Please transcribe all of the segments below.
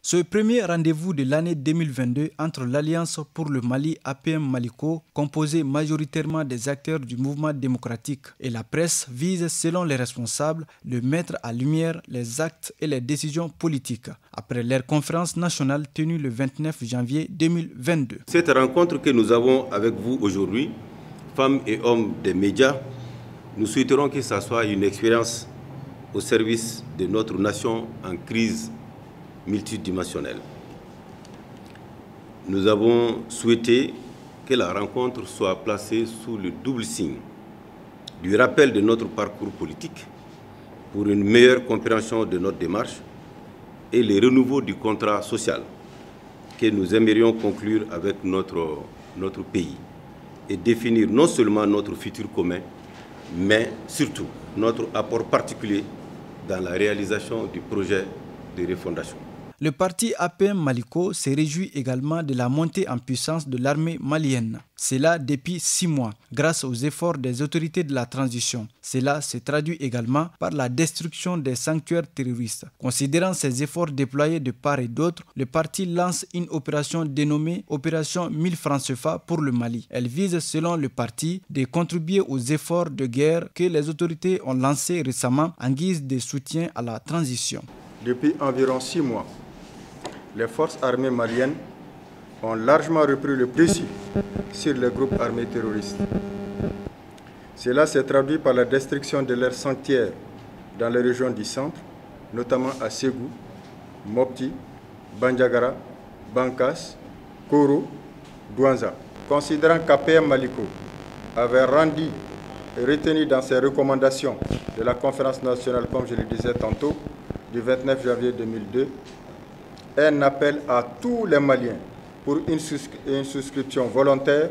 Ce premier rendez-vous de l'année 2022 entre l'Alliance pour le Mali APM Maliko, composée majoritairement des acteurs du mouvement démocratique, et la presse vise, selon les responsables, de mettre à lumière les actes et les décisions politiques, après leur conférence nationale tenue le 29 janvier 2022. Cette rencontre que nous avons avec vous aujourd'hui, femmes et hommes des médias, nous souhaiterons que ça soit une expérience au service de notre nation en crise multidimensionnelle. Nous avons souhaité que la rencontre soit placée sous le double signe du rappel de notre parcours politique pour une meilleure compréhension de notre démarche et le renouveau du contrat social que nous aimerions conclure avec notre pays et définir non seulement notre futur commun, mais surtout notre apport particulier dans la réalisation du projet de refondation. Le parti APM Maliko se réjouit également de la montée en puissance de l'armée malienne. Cela depuis 6 mois, grâce aux efforts des autorités de la transition. Cela se traduit également par la destruction des sanctuaires terroristes. Considérant ces efforts déployés de part et d'autre, le parti lance une opération dénommée Opération 1000 francs CFA pour le Mali. Elle vise, selon le parti, de contribuer aux efforts de guerre que les autorités ont lancés récemment en guise de soutien à la transition. Depuis environ 6 mois, les forces armées maliennes ont largement repris le dessus sur les groupes armés terroristes. Cela s'est traduit par la destruction de leurs sanctuaires dans les régions du centre, notamment à Ségou, Mopti, Bandiagara, Bankas, Koro, Douanza. Considérant qu'APM Maliko avait rendu et retenu dans ses recommandations de la conférence nationale, comme je le disais tantôt, du 29 janvier 2002, un appel à tous les Maliens pour une souscription volontaire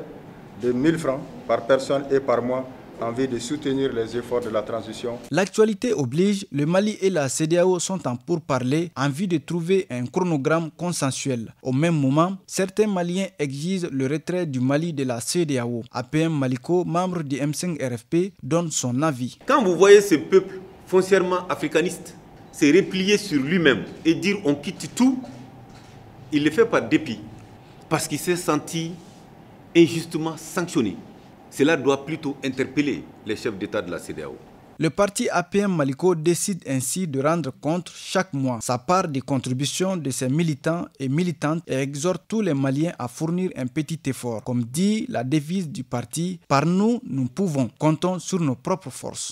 de 1000 francs par personne et par mois en vue de soutenir les efforts de la transition. L'actualité oblige, le Mali et la CEDEAO sont en pourparlers en vue de trouver un chronogramme consensuel. Au même moment, certains Maliens exigent le retrait du Mali de la CEDEAO. APM Maliko, membre du M5-RFP, donne son avis. Quand vous voyez ce peuple foncièrement africaniste se replier sur lui-même et dire on quitte tout, il le fait par dépit, parce qu'il s'est senti injustement sanctionné. Cela doit plutôt interpeller les chefs d'État de la CEDEAO. Le parti APM Maliko décide ainsi de rendre compte chaque mois sa part des contributions de ses militants et militantes et exhorte tous les Maliens à fournir un petit effort. Comme dit la devise du parti, par nous, nous pouvons, comptons sur nos propres forces.